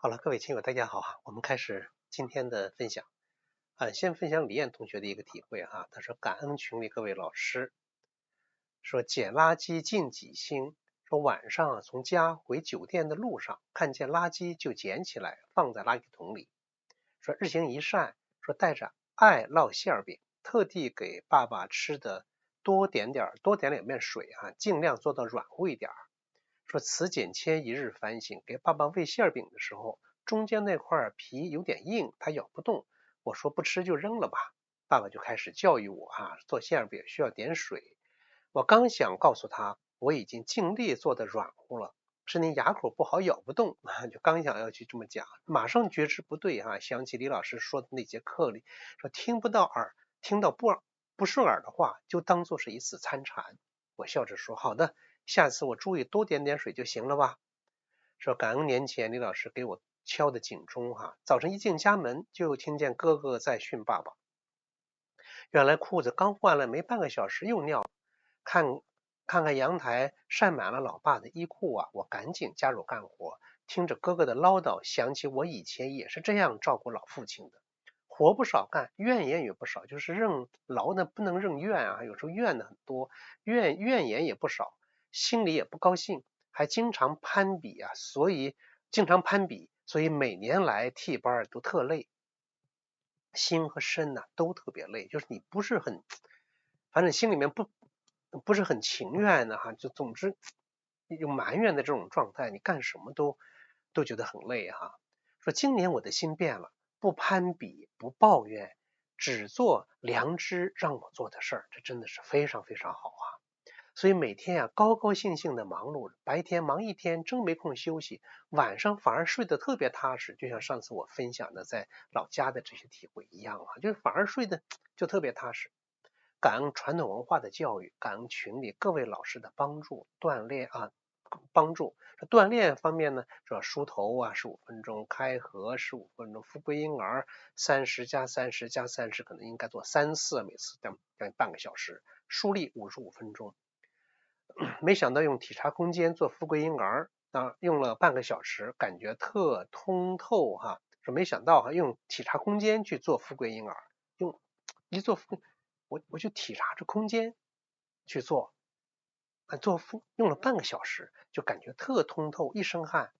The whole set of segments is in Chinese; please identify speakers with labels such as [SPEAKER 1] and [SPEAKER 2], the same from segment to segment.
[SPEAKER 1] 好了，各位亲友，大家好我们开始今天的分享。先分享李艳同学的一个体会他说感恩群里各位老师，说捡垃圾尽己心。说晚上从家回酒店的路上，看见垃圾就捡起来放在垃圾桶里。说日行一善，说带着爱烙馅饼，特地给爸爸吃的多点两面水尽量做到软乎一点。说此减千一日反省，给爸爸喂馅饼的时候，中间那块皮有点硬，他咬不动。我说不吃就扔了吧，爸爸就开始教育我做馅饼需要点水。我刚想告诉他我已经尽力做得软乎了，是您牙口不好咬不动就刚想要去这么讲，马上觉知不对想起李老师说的那节课里说听到不顺耳的话就当做是一次参禅。我笑着说好的，下次我注意多点点水就行了吧。说感恩年前李老师给我敲的警钟早晨一进家门就听见哥哥在训爸爸。原来裤子刚换了没半个小时又尿了，看阳台晒满了老爸的衣裤我赶紧加入干活。听着哥哥的唠叨，想起我以前也是这样照顾老父亲的，活不少干，怨言也不少，就是认劳呢不能认怨有时候怨的很多，怨言也不少，心里也不高兴，还经常攀比所以每年来替班都特累，心和身都特别累，就是你不是很，反正心里面不是很情愿的就总之有埋怨的这种状态，你干什么都觉得很累说今年我的心变了，不攀比，不抱怨，只做良知让我做的事儿，这真的是非常非常好所以每天高高兴兴的忙碌，白天忙一天真没空休息，晚上反而睡得特别踏实，就像上次我分享的在老家的这些体会一样就是反而睡得就特别踏实。感恩传统文化的教育，感恩群里各位老师的帮助帮助。锻炼方面呢，主要梳头15分钟，开合15分钟，富贵婴儿30+30+30，可能应该做3次，每次将近半个小时，梳力55分钟。没想到用体察空间做富贵婴儿用了半个小时，感觉特通透说没想到用体察空间去做富贵婴儿，我就体察着空间去做，用了半个小时就感觉特通透，一身汗。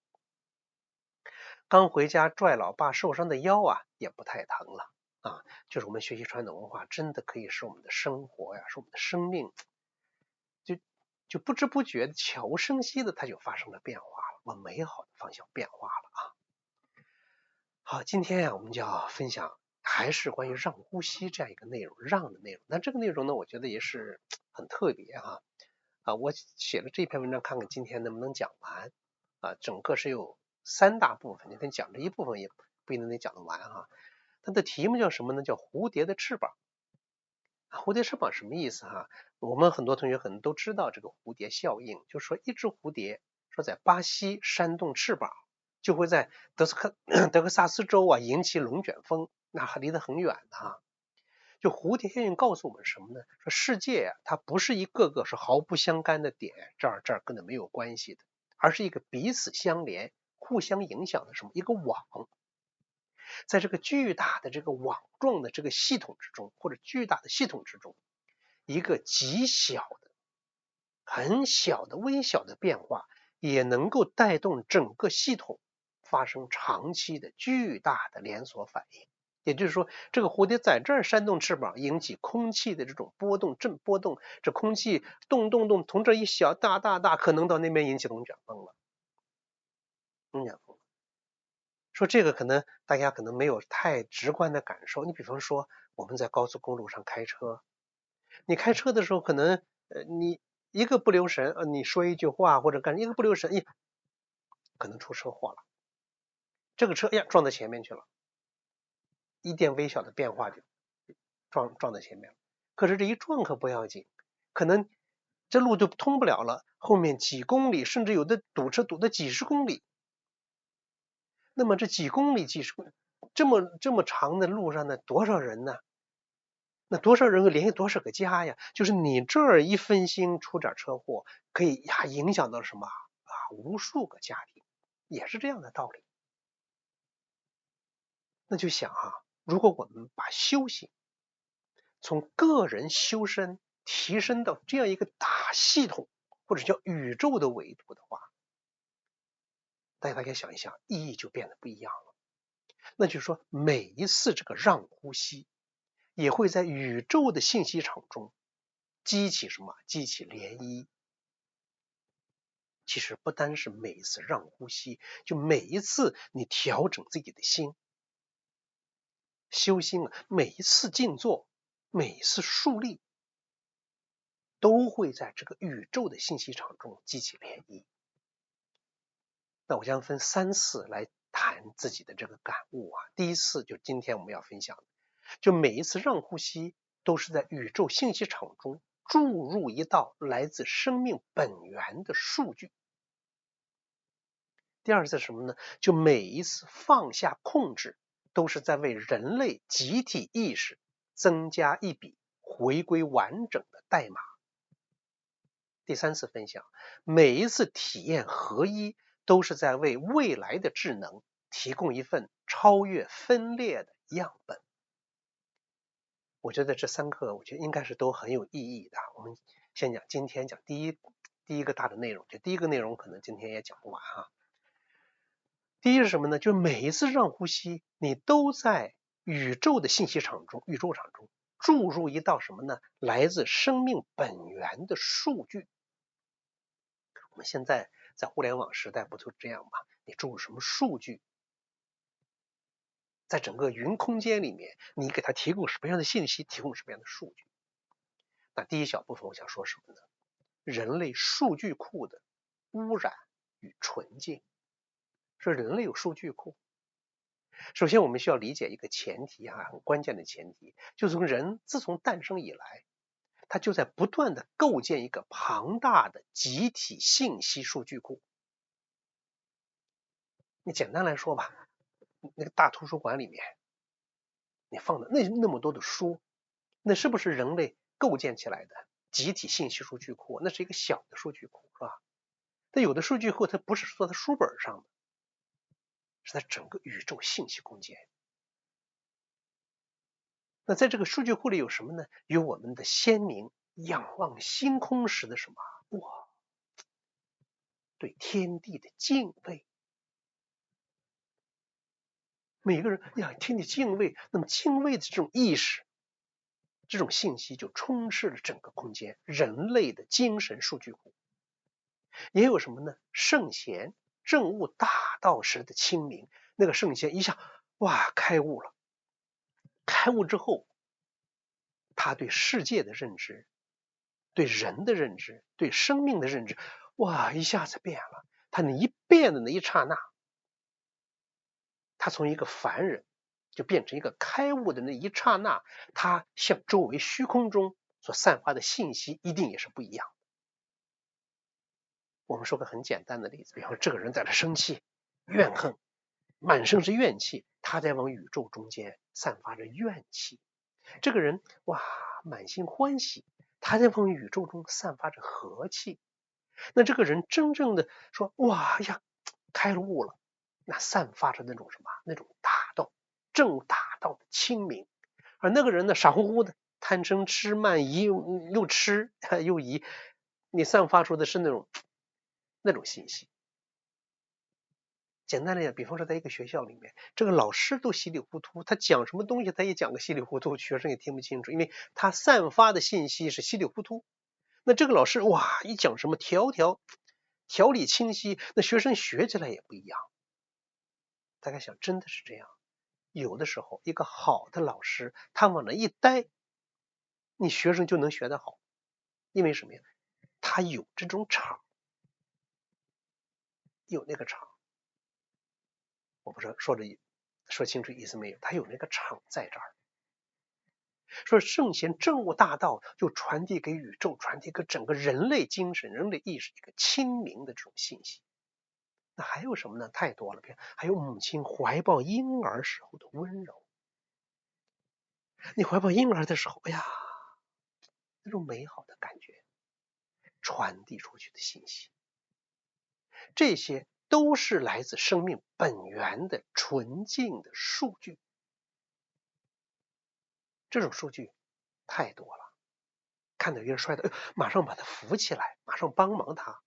[SPEAKER 1] 刚回家拽老爸受伤的腰也不太疼了就是我们学习传统文化真的可以使我们的生活使我们的生命就不知不觉的悄无声息的它就发生了变化了，往美好的方向变化了好，今天我们就要分享还是关于让呼吸这样一个内容，让的内容。那这个内容呢，我觉得也是很特别我写了这篇文章，看看今天能不能讲完整个是有3大部分，你看讲这一部分也不一定能讲得完它的题目叫什么呢？叫蝴蝶的翅膀。蝴蝶翅膀什么意思我们很多同学可能都知道这个蝴蝶效应，就是说一只蝴蝶说在巴西扇动翅膀，就会在德克萨斯州引起龙卷风，那还离得很远的就蝴蝶效应告诉我们什么呢？说世界它不是一个个是毫不相干的点，这儿跟它没有关系的，而是一个彼此相连、互相影响的什么一个网。在这个巨大的这个网状的这个系统之中，或者巨大的系统之中，一个极小的、很小的、微小的变化，也能够带动整个系统发生长期的巨大的连锁反应。也就是说，这个蝴蝶在这儿扇动翅膀，引起空气的这种波动、震波动，这空气动，从这一小大，可能到那边引起龙卷风了。说这个可能大家可能没有太直观的感受，你比方说我们在高速公路上开车，你开车的时候可能你一个不留神你说一句话或者一个不留神可能出车祸了，这个车撞到前面去了，一点微小的变化就撞到前面了。可是这一撞可不要紧，可能这路就通不了了，后面几公里甚至有的堵车堵的几十公里。那么这几公里这么长的路上呢，多少人呢？那多少人会联系多少个家呀？就是你这儿一分心出点车祸，可以影响到什么无数个家庭，也是这样的道理。那就想如果我们把修行从个人修身提升到这样一个大系统，或者叫宇宙的维度的话，大家想一想，意义就变得不一样了。那就是说，每一次这个让呼吸，也会在宇宙的信息场中激起什么？激起涟漪。其实不单是每一次让呼吸，就每一次你调整自己的心，修心每一次静坐，每一次树立，都会在这个宇宙的信息场中激起涟漪。那我将分3次来谈自己的这个感悟第一次就今天我们要分享的，就每一次让呼吸都是在宇宙信息场中注入一道来自生命本源的数据。第二次是什么呢？就每一次放下控制，都是在为人类集体意识增加一笔回归完整的代码。第3次分享，每一次体验合一，都是在为未来的智能提供一份超越分裂的样本。我觉得这3课，我觉得应该是都很有意义的。我们先讲今天讲第一个大的内容，就第一个内容可能今天也讲不完第一是什么呢？就每一次让呼吸，你都在宇宙的信息场中、宇宙场中注入一道什么呢？来自生命本源的数据。我们现在在互联网时代不就这样吗？你注入什么数据，在整个云空间里面，你给它提供什么样的信息，提供什么样的数据。那第一小部分我想说什么呢？人类数据库的污染与纯净。说人类有数据库，首先我们需要理解一个前提很关键的前提，就是人自从诞生以来，他就在不断的构建一个庞大的集体信息数据库。你简单来说吧，那个大图书馆里面你放的那么多的书，那是不是人类构建起来的集体信息数据库？那是一个小的数据库，是吧？但有的数据库它不是说在书本上的，是在整个宇宙信息空间。那在这个数据库里有什么呢？有我们的先民仰望星空时的什么？哇，对天地的敬畏。每个人天地敬畏，那么敬畏的这种意识，这种信息就充斥了整个空间，人类的精神数据库。也有什么呢？圣贤证悟大道时的清明，那个圣贤一下开悟了，开悟之后，他对世界的认知，对人的认知，对生命的认知，一下子变了。他那一变的那一刹那，他从一个凡人就变成一个开悟的那一刹那，他向周围虚空中所散发的信息一定也是不一样的。我们说个很简单的例子，比方说这个人在这生气、怨恨，满身是怨气，他在往宇宙中间散发着怨气。这个人满心欢喜，他在往宇宙中散发着和气。那这个人真正的说开了悟了，那散发着那种什么？那种大道，正悟大道的清明。而那个人呢，傻乎乎的，贪嗔痴慢疑，又吃又疑，你散发出的是那种信息。简单来讲，比方说在一个学校里面，这个老师都稀里糊涂，他讲什么东西他也讲个稀里糊涂，学生也听不清楚，因为他散发的信息是稀里糊涂。那这个老师一讲什么条理清晰，那学生学起来也不一样。大家想，真的是这样？有的时候一个好的老师，他往那一待，你学生就能学得好。因为什么呀？他有这种场，有那个场。我不知道说清楚意思没有？他有那个场在这儿。说圣贤证悟大道，就传递给宇宙，传递给整个人类精神、人类意识一个清明的这种信息。那还有什么呢？太多了，还有母亲怀抱婴儿时候的温柔。你怀抱婴儿的时候，那种美好的感觉传递出去的信息，这些都是来自生命本源的纯净的数据。这种数据太多了，看到一个人摔倒，马上把他扶起来，马上帮忙他。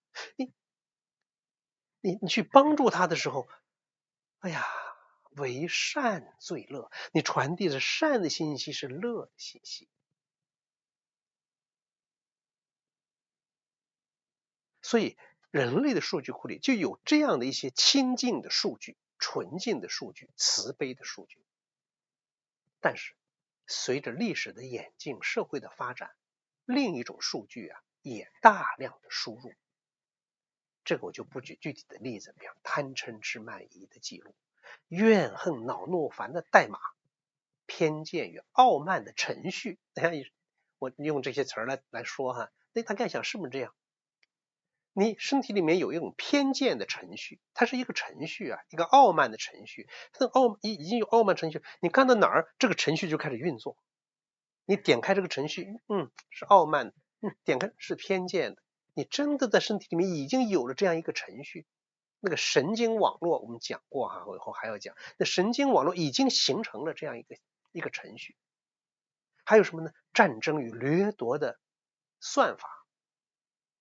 [SPEAKER 1] 你去帮助他的时候，哎呀，为善最乐，你传递着善的信息，是乐的信息。所以人类的数据库里就有这样的一些清净的数据、纯净的数据、慈悲的数据。但是随着历史的演进、社会的发展，另一种数据也大量的输入。这个我就不举具体的例子，比方贪嗔痴慢疑的记录，怨恨恼怒烦的代码，偏见与傲慢的程序。我用这些词儿来说哈，那大概想是不是这样？你身体里面有一种偏见的程序，它是一个程序一个傲慢的程序。它已经有傲慢程序，你干到哪儿，这个程序就开始运作。你点开这个程序，是傲慢的，点开是偏见的。你真的在身体里面已经有了这样一个程序。那个神经网络我们讲过我以后还要讲，那神经网络已经形成了这样一个程序。还有什么呢？战争与掠夺的算法。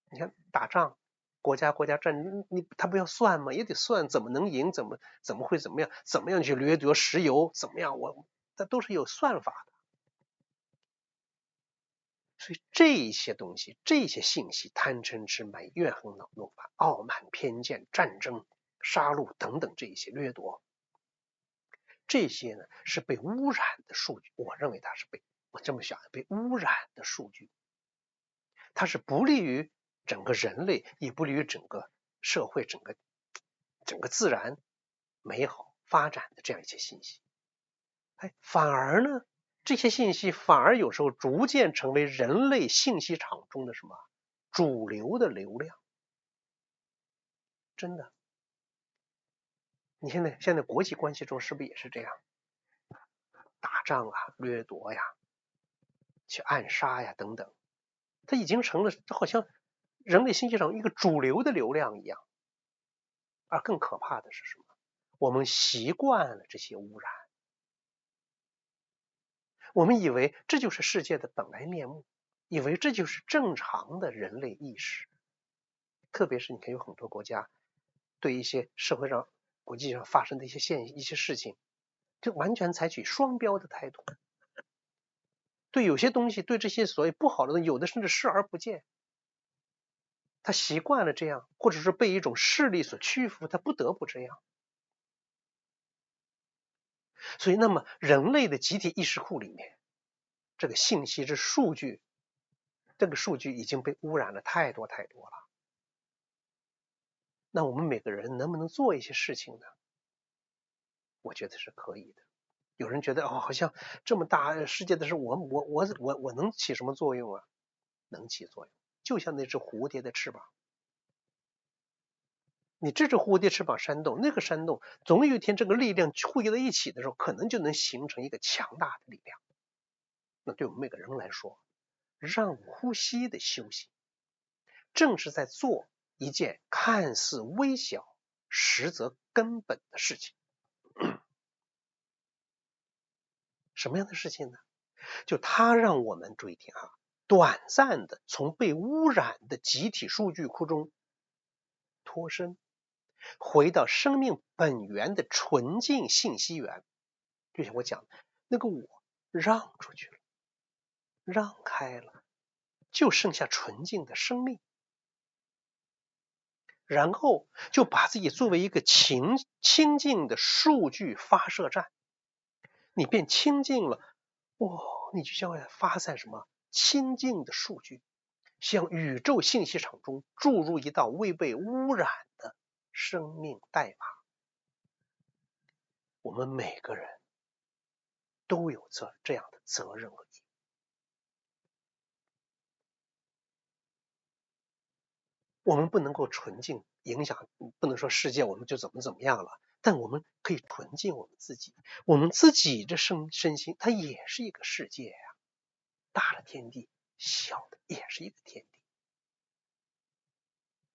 [SPEAKER 1] 你看打仗，国家战争，他不要算吗？也得算，怎么能赢，怎么会怎么样，怎么样去掠夺石油，怎么样，它都是有算法的。所以这些东西，这些信息，贪嗔痴慢怨恨恼怒烦、傲慢偏见、战争、杀戮等等这些掠夺，这些呢是被污染的数据。我认为它是我这么想，被污染的数据，它是不利于整个人类，也不利于整个社会、整个自然美好发展的这样一些信息。反而呢，这些信息反而有时候逐渐成为人类信息场中的什么主流的流量。真的，你现在国际关系中是不是也是这样？打仗掠夺去暗杀等等，它已经成了好像人类信息场一个主流的流量一样。而更可怕的是什么？我们习惯了这些污染，我们以为这就是世界的本来面目，以为这就是正常的人类意识。特别是你看有很多国家对一些社会上国际上发生的一些事情，就完全采取双标的态度。对有些东西，对这些所谓不好的东西，有的甚至视而不见。他习惯了这样，或者是被一种势力所屈服，他不得不这样。所以那么人类的集体意识库里面，这个信息这数据，这个数据已经被污染了太多太多了。那我们每个人能不能做一些事情呢？我觉得是可以的。有人觉得好像这么大世界的事，我能起什么作用啊？能起作用，就像那只蝴蝶的翅膀。你这只蝴蝶翅膀扇动，那个扇动，总有一天这个力量汇在一起的时候，可能就能形成一个强大的力量。那对我们每个人来说，让呼吸的修行，正是在做一件看似微小，实则根本的事情。什么样的事情呢？就它让我们注意听短暂的从被污染的集体数据库中脱身，回到生命本源的纯净信息源。就像我讲的，那个我让出去了，让开了，就剩下纯净的生命。然后就把自己作为一个清净的数据发射站，你变清净了，你就像发散什么清净的数据，向宇宙信息场中注入一道未被污染的生命代码。我们每个人都有这样的责任和义务。我们不能够纯净影响，不能说世界我们就怎么样了，但我们可以纯净我们自己。我们自己的身心，它也是一个世界大的天地，小的也是一个天地。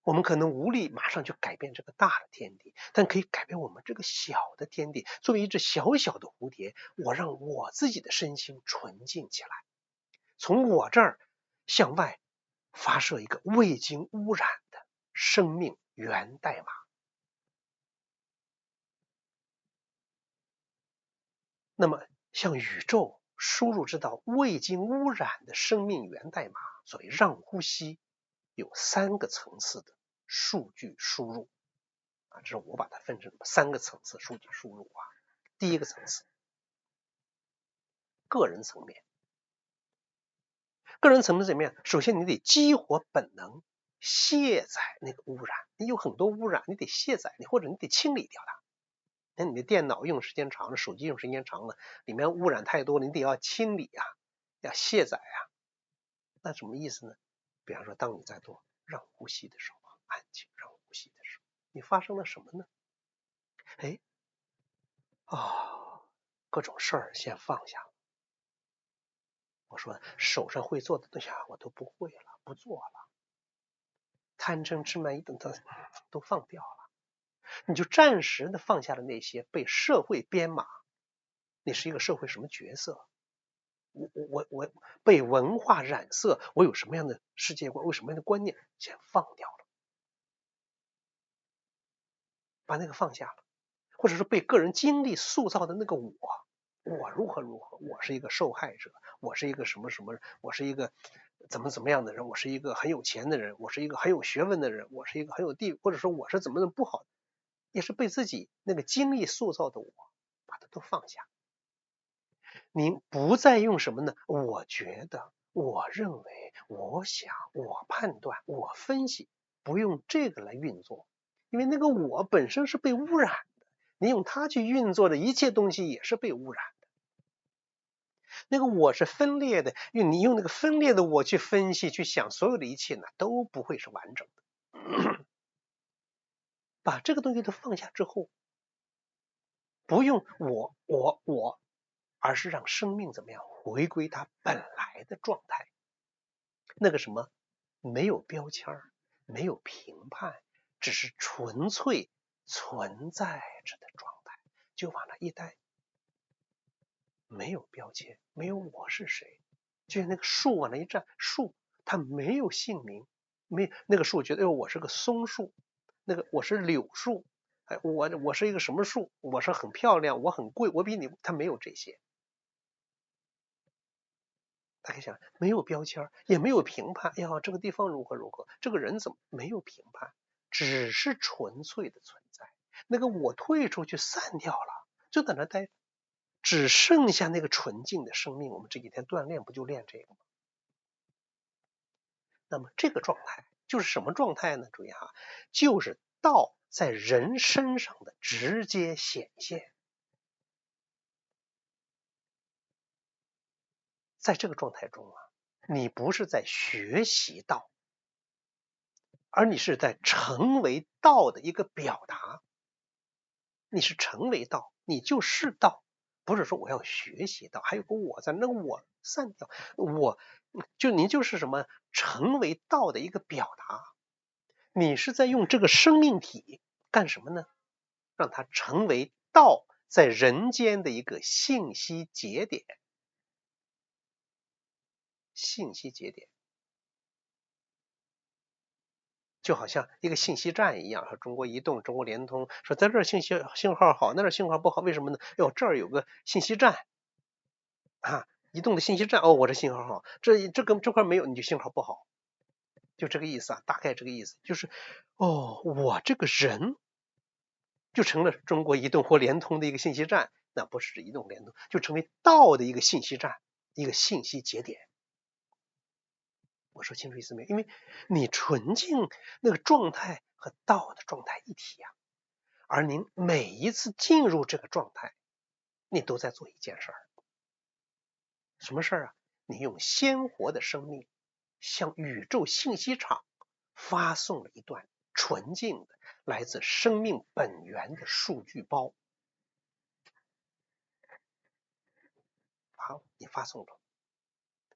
[SPEAKER 1] 我们可能无力马上去改变这个大的天地，但可以改变我们这个小的天地。作为一只小小的蝴蝶，我让我自己的身心纯净起来，从我这儿向外发射一个未经污染的生命源代码。那么向宇宙输入这道未经污染的生命源代码，所谓让呼吸，有3个层次的数据输入啊，这是我把它分成3个层次数据输入啊。第一个层次，个人层面。个人层面怎么样？首先你得激活本能，卸载那个污染。你有很多污染，你得卸载，或者你得清理掉它。那你的电脑用时间长了，手机用时间长了，里面污染太多了，你得要清理啊，要卸载啊。那什么意思呢？比方说，当你在做让呼吸的时候，安静让呼吸的时候，你发生了什么呢？各种事儿先放下了。我说手上会做的东西我都不会了，不做了。贪嗔痴慢疑都放掉了，你就暂时的放下了那些被社会编码。你是一个社会什么角色？我被文化染色，我有什么样的世界观，有什么样的观念，先放掉了，把那个放下了。或者说被个人经历塑造的那个我如何，我是一个受害者，我是一个什么什么，我是一个怎么样的人，我是一个很有钱的人，我是一个很有学问的人，我是一个很有地位，或者说我是怎么不好，也是被自己那个经历塑造的我，把它都放下。您不再用什么呢？我觉得，我认为，我想，我判断，我分析，不用这个来运作，因为那个我本身是被污染的，你用它去运作的一切东西也是被污染的。那个我是分裂的，你用那个分裂的我去分析、去想所有的一切呢，都不会是完整的。把这个东西都放下之后，不用我，而是让生命怎么样回归它本来的状态。那个什么，没有标签，没有评判，只是纯粹存在着的状态，就往那一待，没有标签，没有我是谁，就像那个树往那一站，树它没有姓名，没那个树觉得我是个松树，那个我是柳树，我是一个什么树，我是很漂亮，我很贵，我比你，它没有这些。大家想，没有标签，也没有评判，这个地方如何，这个人怎么没有评判，只是纯粹的存在。那个我退出去散掉了，就在那待着，只剩下那个纯净的生命。我们这几天锻炼不就练这个吗？那么这个状态就是什么状态呢？注意就是道在人身上的直接显现。在这个状态中你不是在学习道，而你是在成为道的一个表达。你是成为道，你就是道，不是说我要学习道，还有个我在，那个我散掉，您就是什么成为道的一个表达。你是在用这个生命体干什么呢？让它成为道在人间的一个信息节点。信息节点就好像一个信息站一样，中国移动、中国联通说在这儿信号好，那儿信号不好，为什么呢？这儿有个信息站移动的信息站，我这信号好，这块没有，你就信号不好，就这个意思大概这个意思，就是我这个人就成了中国移动或联通的一个信息站，那不是移动联通，就成为道的一个信息站，一个信息节点。我说清楚意思没有？因为你纯净那个状态和道的状态一体而您每一次进入这个状态，你都在做一件事儿。什么事儿你用鲜活的生命向宇宙信息场发送了一段纯净的来自生命本源的数据包。好，你发送了，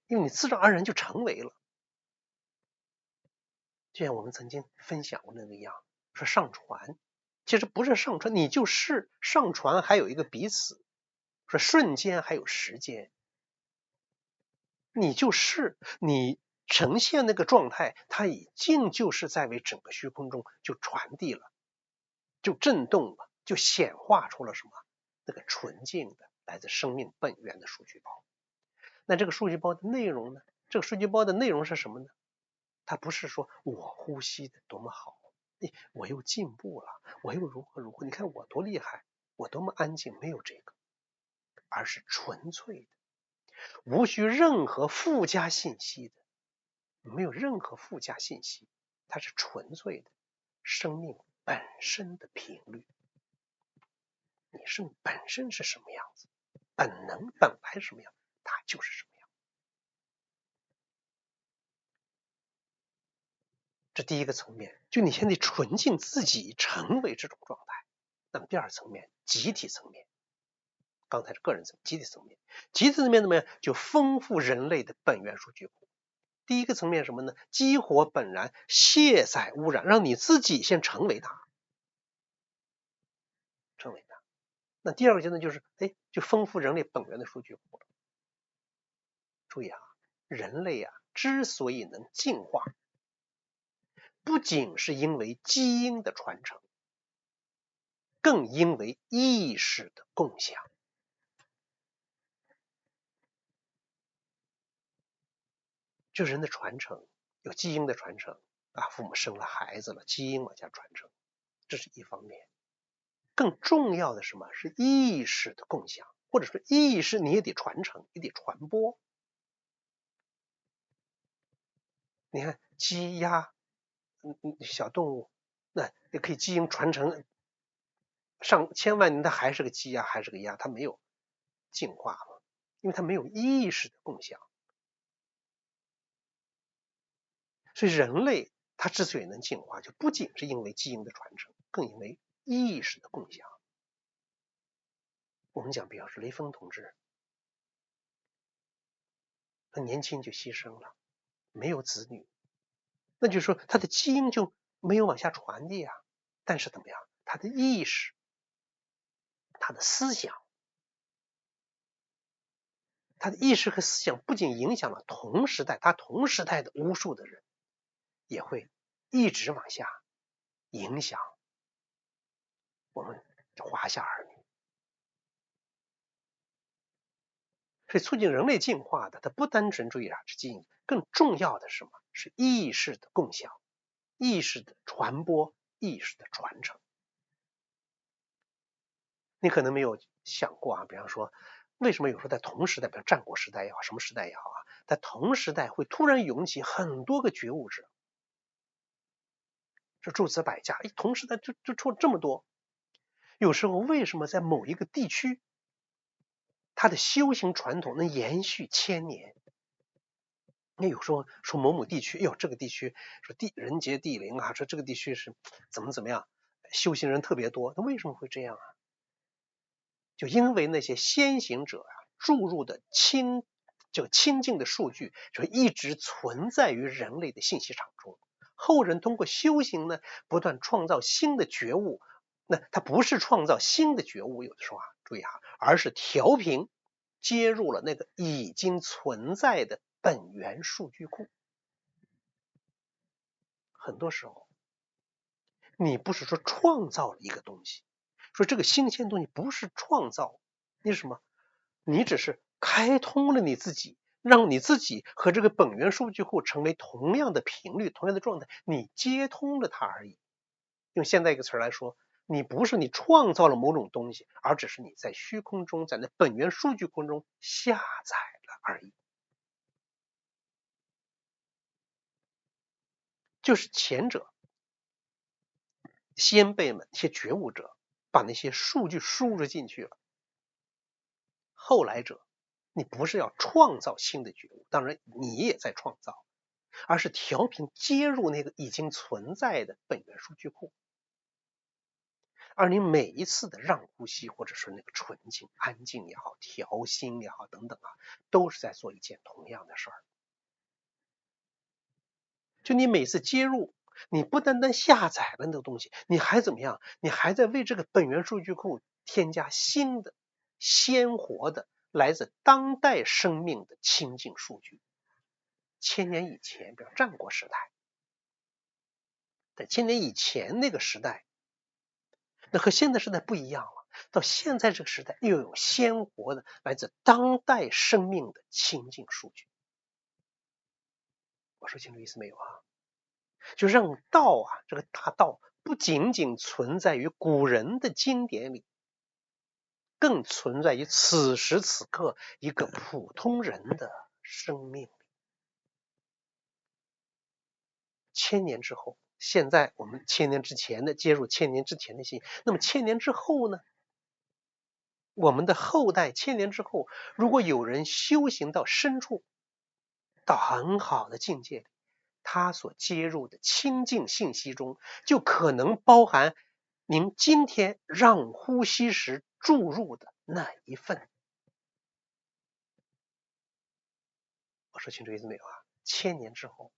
[SPEAKER 1] 因为你自然而然就成为了。就像我们曾经分享过那个样，说上传，其实不是上传，你就是上传，还有一个彼此，说瞬间还有时间，你就是你呈现那个状态，它已经就是在为整个虚空中就传递了，就震动了，就显化出了什么？那个纯净的来自生命本源的数据包。那这个数据包的内容呢？这个数据包的内容是什么呢？它不是说我呼吸的多么好，我又进步了，我又如何如何，你看我多厉害，我多么安静，没有这个，而是纯粹的，无需任何附加信息的，没有任何附加信息，它是纯粹的生命本身的频率。你生命本身是什么样子，本能本来是什么样，它就是什么样。这第一个层面，就你现在纯净自己成为这种状态。那么第二层面，集体层面，刚才是个人层面，集体层面，集体层面怎么样？就丰富人类的本源数据库。第一个层面什么呢？激活本然，卸载污染，让你自己先成为它，成为它。那第二个阶段就是，就丰富人类本源的数据库了。注意啊，人类啊之所以能进化，不仅是因为基因的传承，更因为意识的共享。就人的传承，有基因的传承啊，父母生了孩子了，基因往下传承，这是一方面。更重要的是什么？是意识的共享，或者说意识你也得传承，也得传播。你看鸡鸭，小动物，那也可以基因传承上千万年，它还是个鸡鸭，还是个鸭，它没有进化嘛，因为它没有意识的共享。所以人类它之所以能进化，就不仅是因为基因的传承，更因为意识的共享。我们讲，比方说雷锋同志，他年轻就牺牲了，没有子女，那就是说他的基因就没有往下传递啊。但是怎么样？他的意识、他的思想、他的意识和思想不仅影响了同时代，他同时代的无数的人，也会一直往下影响我们华夏儿女。所以促进人类进化的，它不单纯注意是基因，更重要的是什么？是意识的共享、意识的传播、意识的传承。你可能没有想过啊，比方说，为什么有时候在同时代，比如战国时代也好，什么时代也好啊，在同时代会突然涌起很多个觉悟者，这诸子百家，同时代就出了这么多。有时候为什么在某一个地区，它的修行传统能延续千年？那有时候说某某地区，这个地区说人杰地灵啊，说这个地区是怎么样，修行人特别多，那为什么会这样啊？就因为那些先行者注入的清净的数据，就一直存在于人类的信息场中。后人通过修行呢，不断创造新的觉悟。那他不是创造新的觉悟，有的时候注意而是调频接入了那个已经存在的本源数据库。很多时候，你不是说创造了一个东西，说这个新鲜东西不是创造，你是什么？你只是开通了你自己，让你自己和这个本源数据库成为同样的频率、同样的状态，你接通了它而已。用现在一个词来说，你不是你创造了某种东西，而只是你在虚空中，在那本源数据库中下载了而已。就是前者先辈们一些觉悟者把那些数据输入进去了，后来者你不是要创造新的觉悟，当然你也在创造，而是调频接入那个已经存在的本源数据库。而你每一次的让呼吸，或者说那个纯净、安静也好，调心也好等等都是在做一件同样的事儿。就你每次接入你不单单下载了那个东西，你还怎么样？你还在为这个本源数据库添加新的、鲜活的、来自当代生命的清净数据。1000年以前，比如战国时代，在1000年以前那个时代，那和现在时代不一样了。到现在这个时代，又有鲜活的来自当代生命的清净数据。我说清楚意思没有啊？就让道啊，这个大道不仅仅存在于古人的经典里，更存在于此时此刻一个普通人的生命里。1000年之后，现在我们1000年之前的接入1000年之前的信息，那么1000年之后呢？我们的后代1000年之后，如果有人修行到深处，到很好的境界里，他所接入的清净信息中，就可能包含您今天让呼吸时注入的那一份。我说清楚意思没有啊？1000年之后，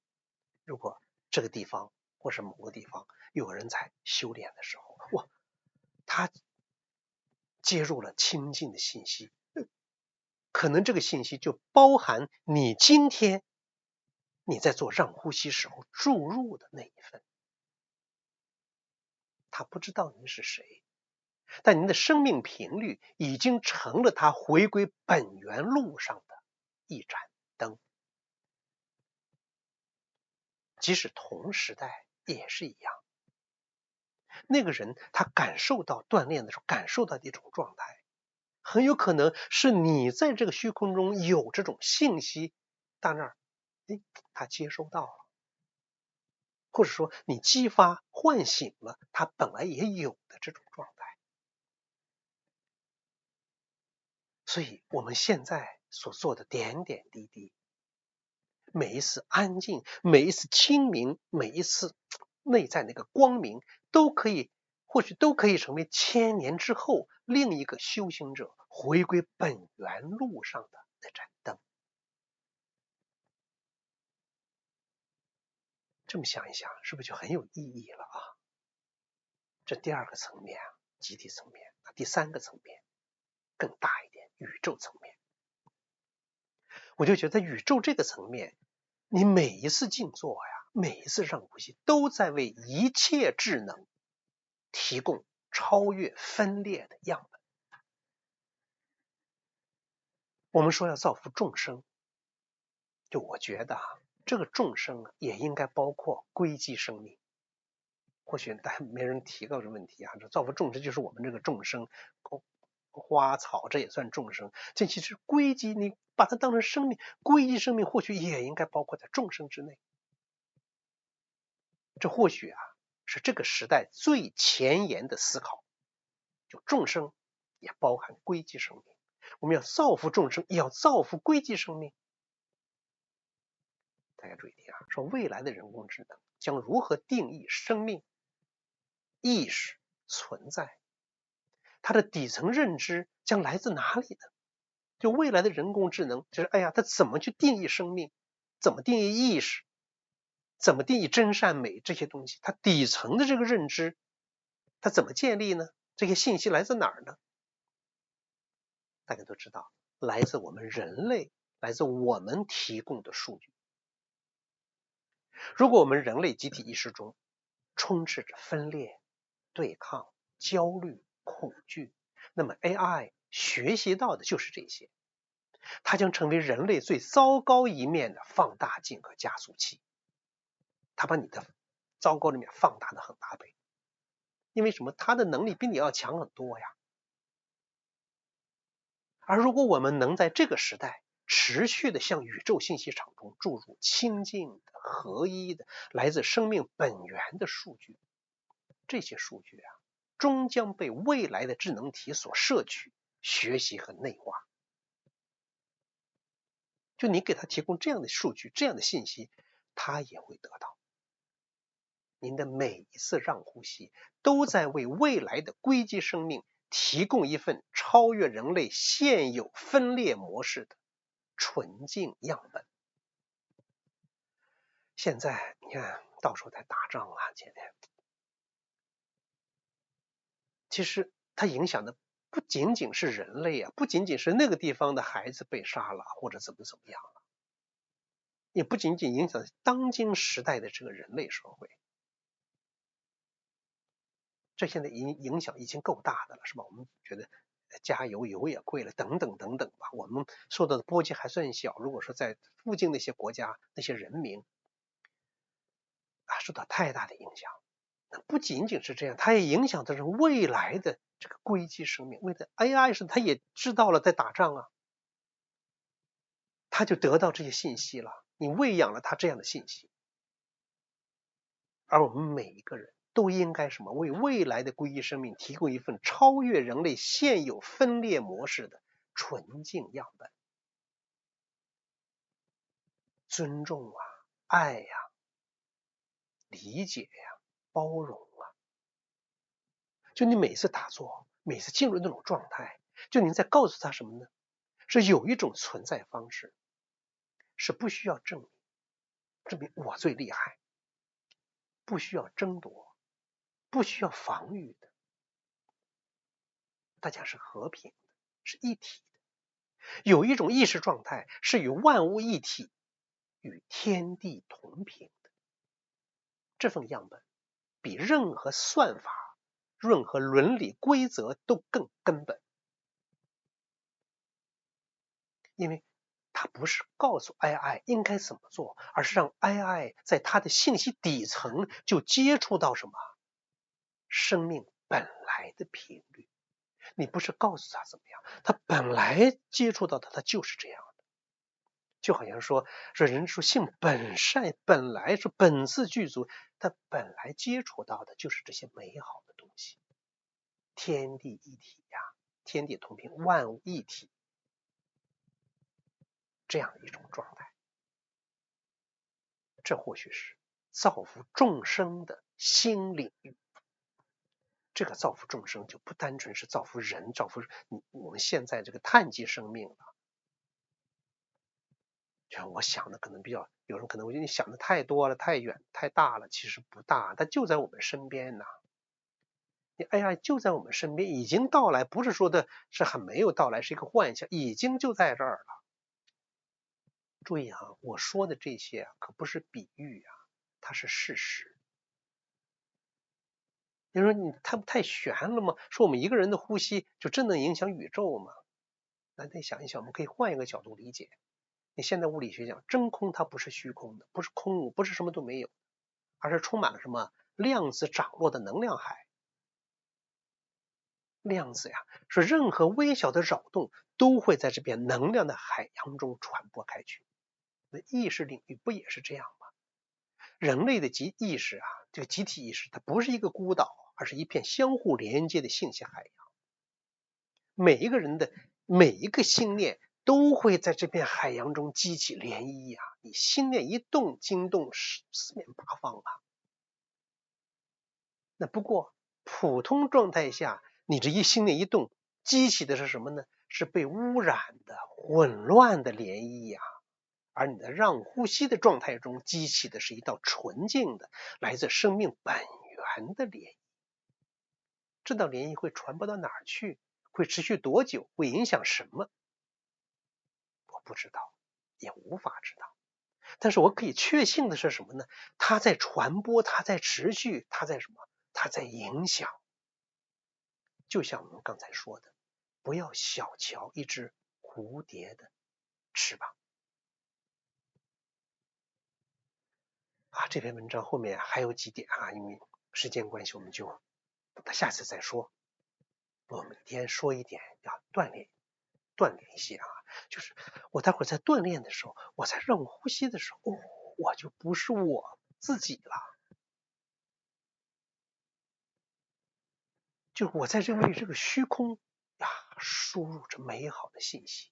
[SPEAKER 1] 如果这个地方或是某个地方有人在修炼的时候，哇，他接入了清净的信息，可能这个信息就包含你今天你在做让呼吸时候注入的那一份。他不知道您是谁，但您的生命频率已经成了他回归本源路上的一盏灯。即使同时代也是一样，那个人他感受到锻炼的时候感受到的一种状态，很有可能是你在这个虚空中有这种信息到那儿，他接收到了，或者说你激发唤醒了他本来也有的这种状态。所以我们现在所做的点点滴滴，每一次安静，每一次清明，每一次内在那个光明，或许都可以成为1000年之后另一个修行者回归本源路上的那盏灯。这么想一想，是不是就很有意义了啊？这第二个层面啊，集体层面。第三个层面更大一点，宇宙层面。我就觉得宇宙这个层面，你每一次静坐呀，每一次让呼吸，都在为一切智能提供超越分裂的样本。我们说要造福众生，就我觉得这个众生也应该包括硅基生命。或许但没人提到这个问题啊，这造福众生就是我们这个众生，花草这也算众生。这其实硅基你把它当成生命，硅基生命或许也应该包括在众生之内。这或许啊是这个时代最前沿的思考，就众生也包含硅基生命，我们要造福众生，也要造福硅基生命。大家注意听啊，说未来的人工智能将如何定义生命、意识存在，它的底层认知将来自哪里呢？就未来的人工智能，就是它怎么去定义生命，怎么定义意识，怎么定义真善美这些东西，它底层的这个认知，它怎么建立呢？这些信息来自哪儿呢？大家都知道，来自我们人类，来自我们提供的数据。如果我们人类集体意识中充斥着分裂、对抗、焦虑、恐惧，那么 AI 学习到的就是这些，它将成为人类最糟糕一面的放大镜和加速器。它把你的糟糕的面放大的很大倍，因为什么？它的能力比你要强很多呀。而如果我们能在这个时代持续的向宇宙信息场中注入清净的、合一的、来自生命本源的数据，这些数据啊，终将被未来的智能体所摄取、学习和内化。就你给他提供这样的数据、这样的信息，他也会得到。您的每一次让呼吸，都在为未来的硅基生命提供一份超越人类现有分裂模式的纯净样本。现在你看，到时候在打仗啊，天天。其实它影响的不仅仅是人类啊，不仅仅是那个地方的孩子被杀了或者怎么样了，也不仅仅影响当今时代的这个人类社会。这现在影响已经够大的了，是吧？我们觉得加油也贵了，等等等等吧。我们受到的波及还算小，如果说在附近那些国家那些人民受到太大的影响。那不仅仅是这样，它也影响的是未来的这个硅基生命。为了 AI 是它也知道了在打仗啊，它就得到这些信息了，你喂养了它这样的信息。而我们每一个人都应该什么？为未来的硅基生命提供一份超越人类现有分裂模式的纯净样本。尊重啊，爱呀，理解呀，包容啊。就你每次打坐，每次进入那种状态，就你在告诉他什么呢？是有一种存在方式，是不需要证明我最厉害，不需要争夺，不需要防御的，大家是和平的，是一体的。有一种意识状态是与万物一体，与天地同频的。这份样本比任何算法、任何伦理规则都更根本，因为它不是告诉 AI 应该怎么做，而是让 AI 在它的信息底层就接触到什么生命本来的频率。你不是告诉他怎么样，他本来接触到它就是这样的。就好像说人说性本善，本来是本自具足，他本来接触到的就是这些美好的东西。天地一体呀，天地同频，万物一体，这样一种状态。这或许是造福众生的新领域。这个造福众生就不单纯是造福人，造福我们现在这个碳基生命了。就我想的可能比较，有人可能会觉得你想的太多了，太远太大了，其实不大，它就在我们身边呢。你AI就在我们身边，已经到来，不是说的是还没有到来，是一个幻想，已经就在这儿了。注意啊，我说的这些可不是比喻啊，它是事实。你说你太悬了吗？说我们一个人的呼吸就真能影响宇宙吗？咱得想一想，我们可以换一个角度理解。你现在物理学讲真空，它不是虚空的，不是空无，不是什么都没有，而是充满了什么量子涨落的能量海。量子呀，说任何微小的扰动都会在这边能量的海洋中传播开去。那意识领域不也是这样吗？人类的意识啊，这个集体意识，它不是一个孤岛，而是一片相互连接的信息海洋。每一个人的每一个心念都会在这片海洋中激起涟漪啊！你心念一动，惊动四面八方啊！那不过普通状态下，你这一心念一动，激起的是什么呢？是被污染的、混乱的涟漪啊！而你的让呼吸的状态中，激起的是一道纯净的、来自生命本源的涟漪。这道涟漪会传播到哪儿去？会持续多久？会影响什么？我不知道，也无法知道。但是我可以确信的是什么呢？它在传播，它在持续，它在什么？它在影响。就像我们刚才说的，不要小瞧一只蝴蝶的翅膀。这篇文章后面还有几点因为时间关系，我们就等它下次再说。我每天说一点，要锻炼一些就是我待会儿在锻炼的时候，我在让呼吸的时候，我就不是我自己了，就我在为这个虚空输入着美好的信息。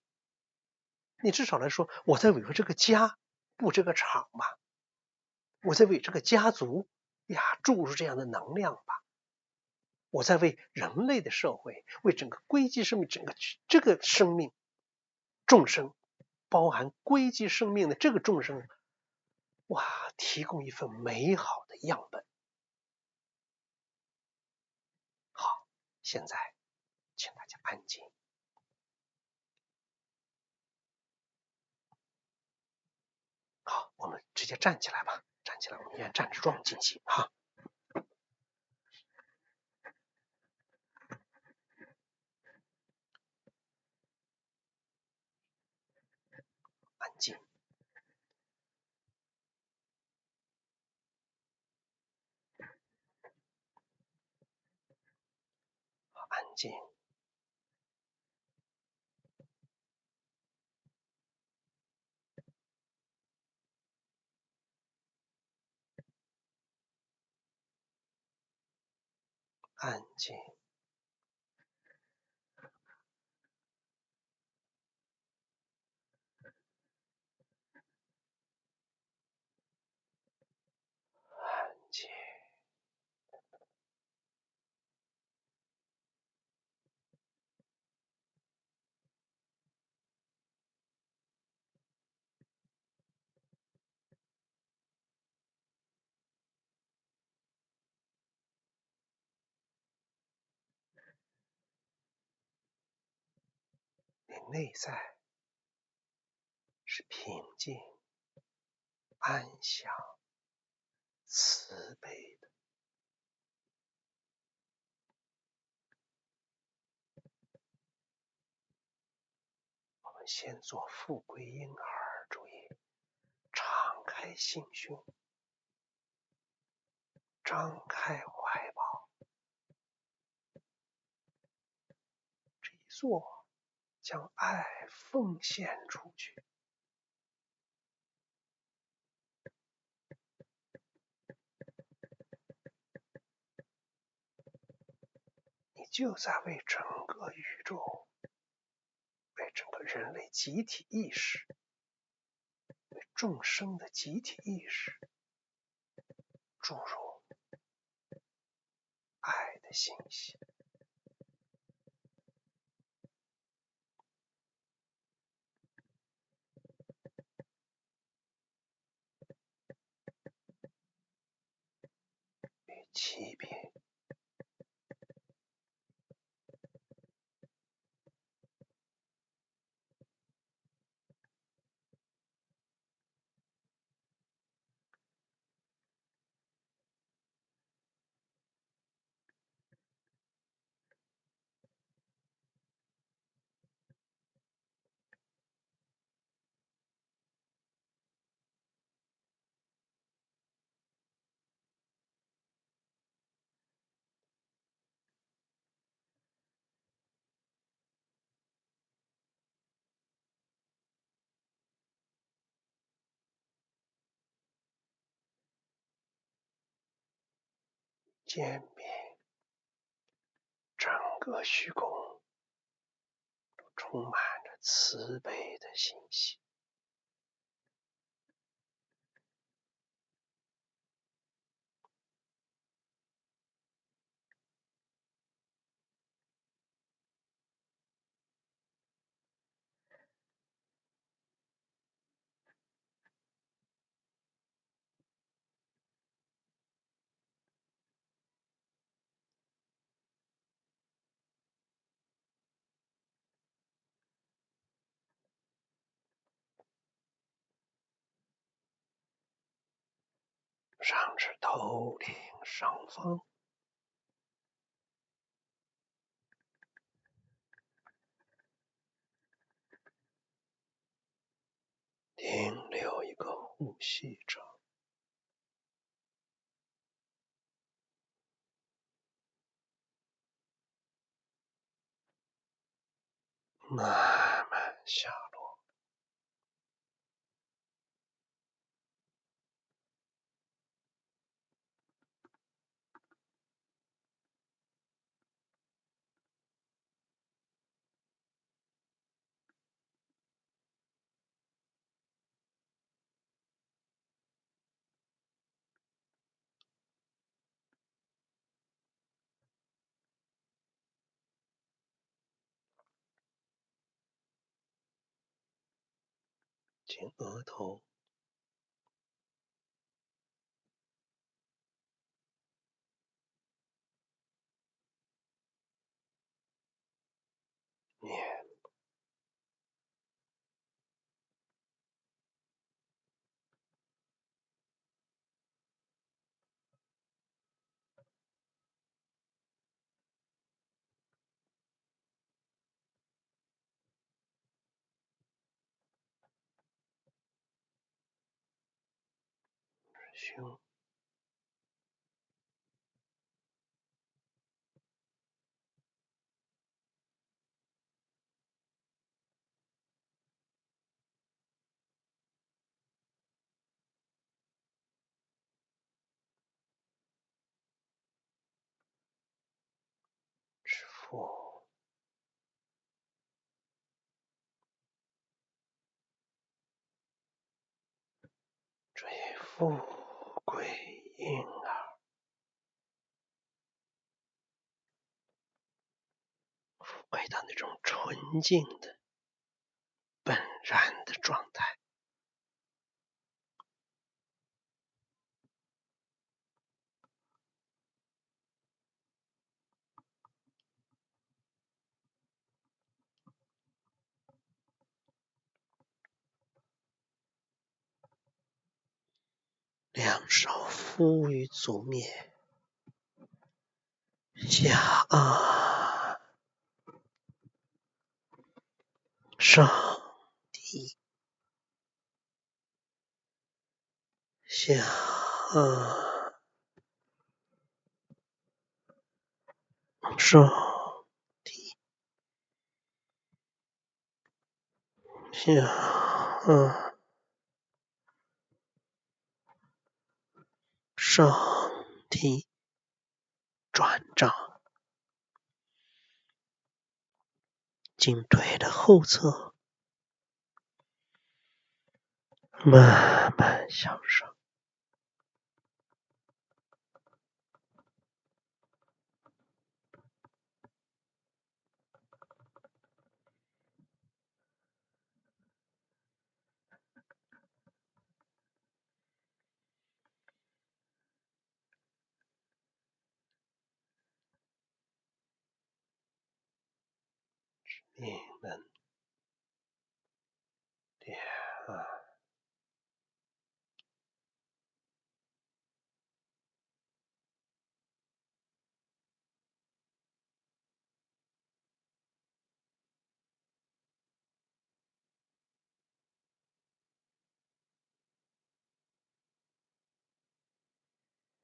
[SPEAKER 1] 你至少来说，我在为这个家布这个场嘛，我在为这个家族注入这样的能量吧。我在为人类的社会，为整个硅基生命，整个这个生命众生，包含硅基生命的这个众生，哇，提供一份美好的样本。好，现在请大家安静。好，我们直接站起来吧，站起来，我们先站着状进行哈。安静。安静。安静。安静。你内在是平静、安详、慈悲的。我们先做富贵婴儿，注意敞开心胸，张开怀抱，这一做将爱奉献出去。你就在为整个宇宙，为整个人类集体意识，为众生的集体意识注入爱的信息。与欺骗、煎饼，整个虚空都充满着慈悲的信息。上至头顶上方，停留一个呼吸着，慢慢下落。请额头念胸之腹最富贵婴儿，富贵的那种纯净的本然的状态。两手敷于足面，下上提，下上提，下上提，转掌，颈椎的后侧慢慢向上，你们点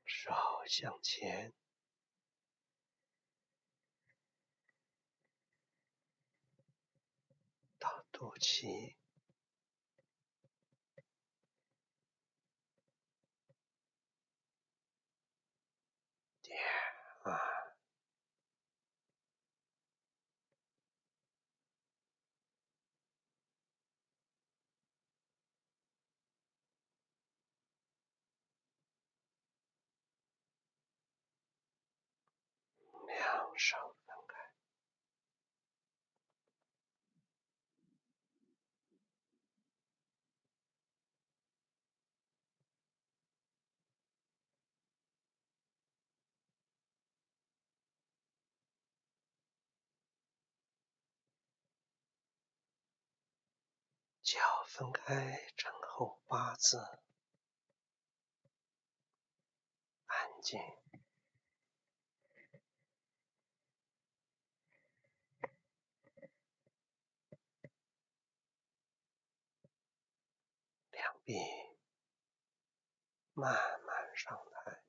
[SPEAKER 1] 手向前，到肚脐，点两手分开，脚分开，成后八字，安静。两臂慢慢上抬，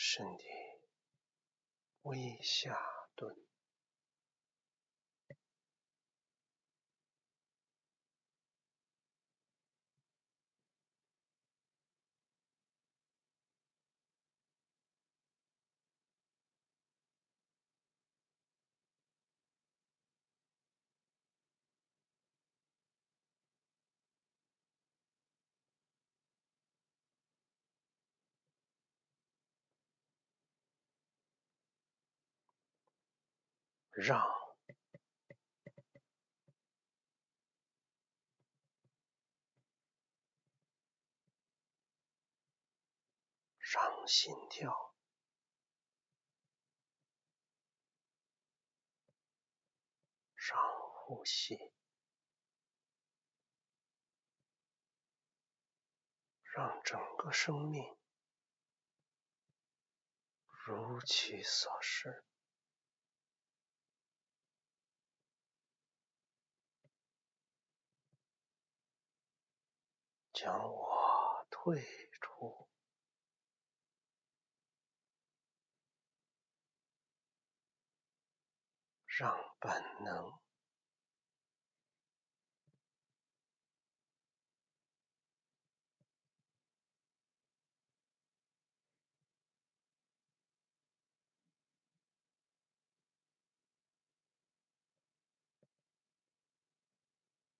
[SPEAKER 1] 身体微下蹲，让心跳让呼吸让整个生命如其所是，将我退出，让本能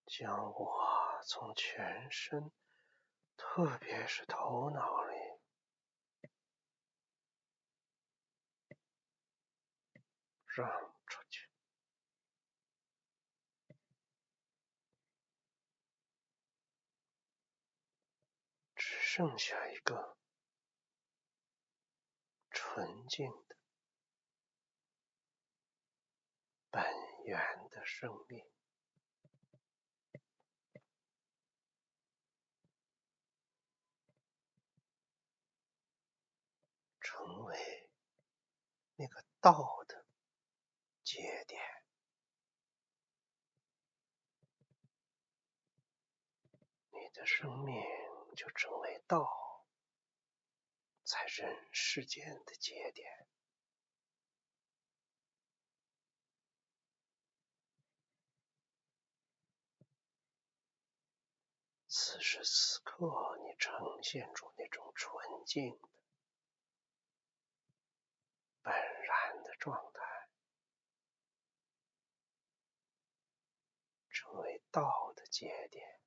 [SPEAKER 1] 将我从全身，特别是头脑里让出去，只剩下一个纯净的本源的生命，成为那个道的节点。你的生命就成为道，在人世间的节点。此时此刻，你呈现出那种纯净的、本然的状态，成为道的节点。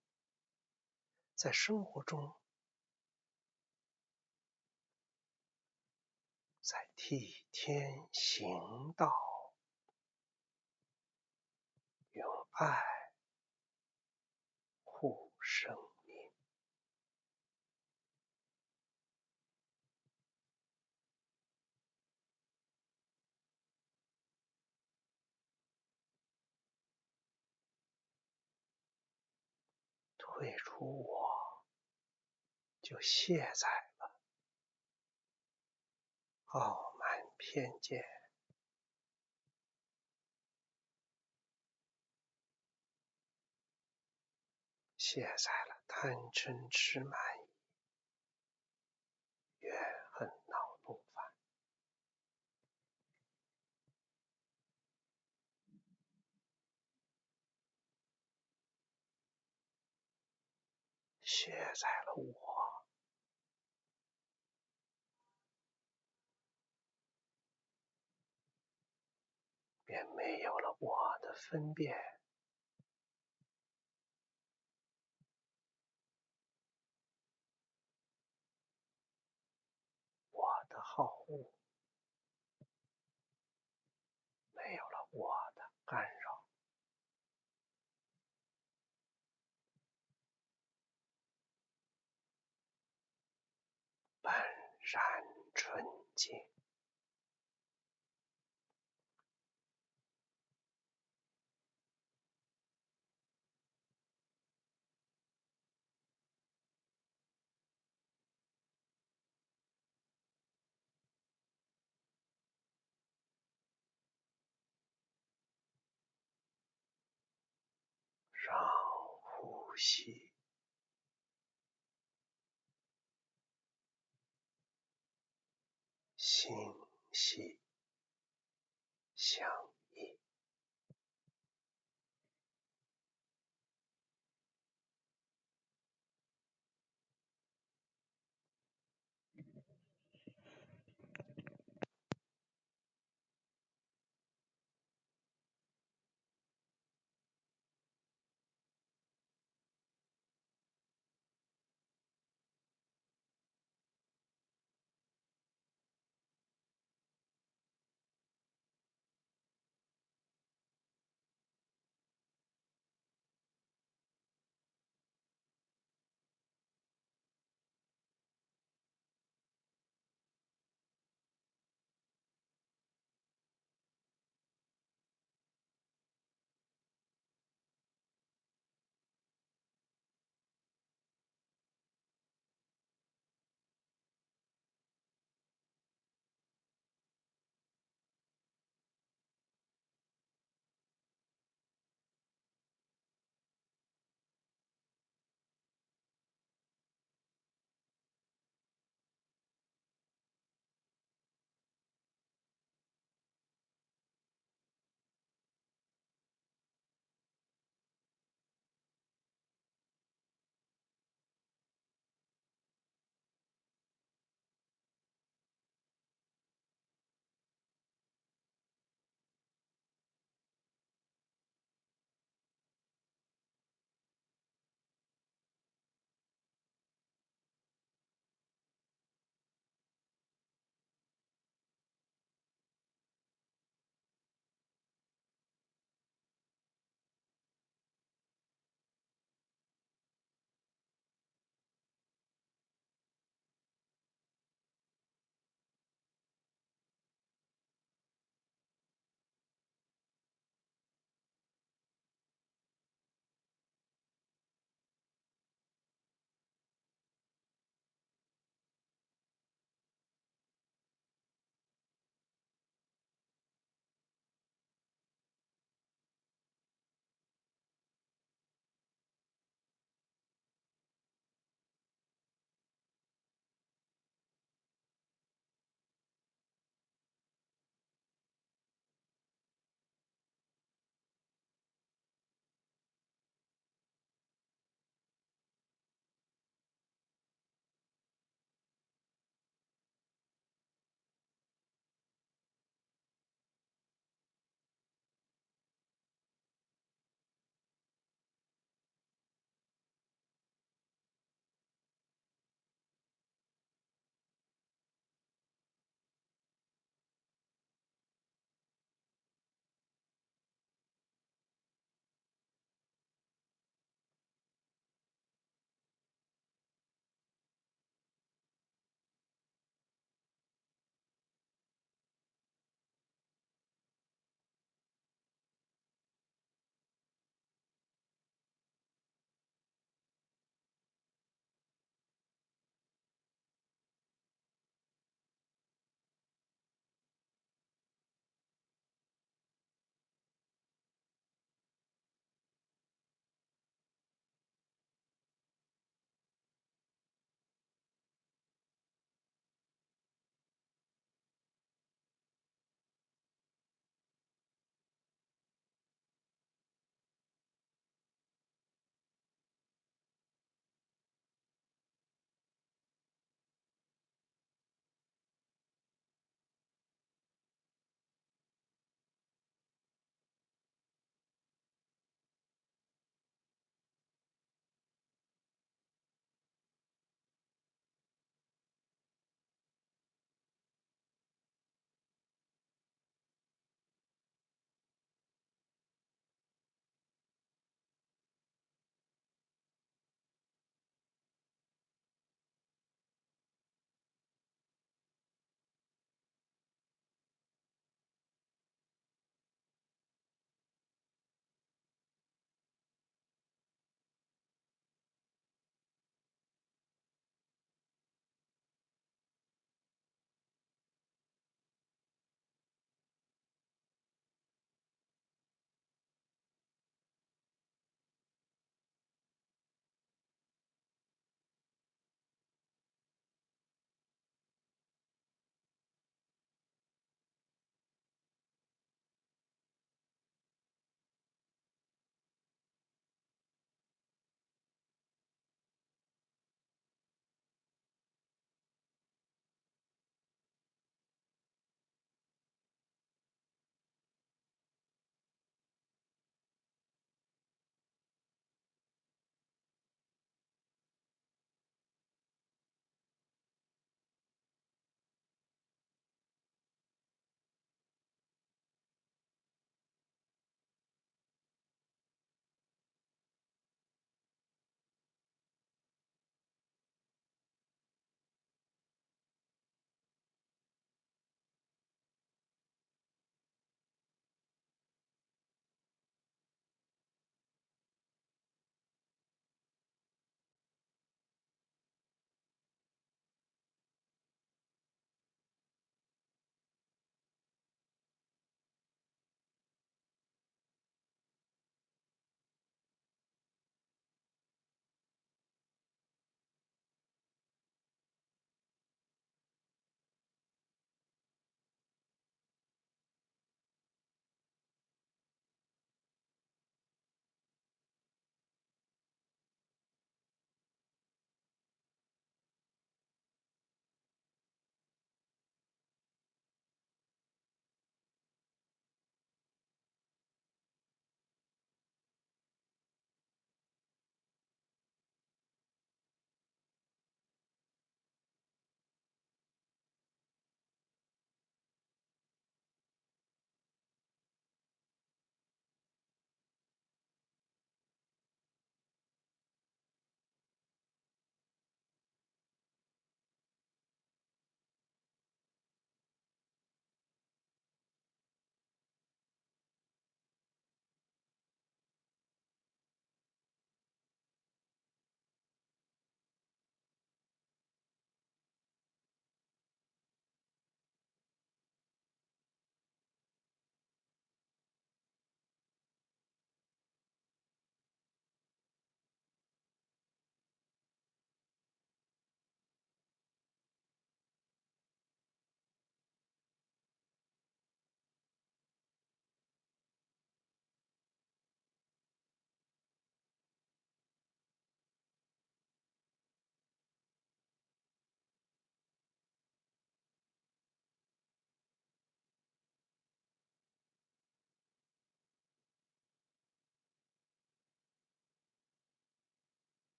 [SPEAKER 1] 在生活中，在替天行道，用爱护生命。退出我，就卸载了傲慢偏见，卸载了贪嗔痴慢疑、怨恨恼怒烦，卸载了我，便没有了我的分辨，我的好恶，没有了我的干扰，本然纯净。让呼吸心息相依，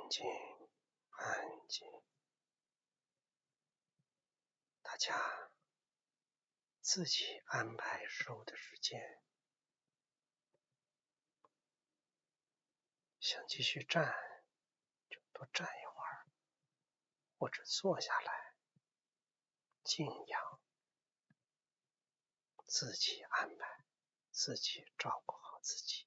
[SPEAKER 1] 静，安静。大家自己安排收的时间，想继续站就多站一会儿，或者坐下来静养，自己安排，自己照顾好自己。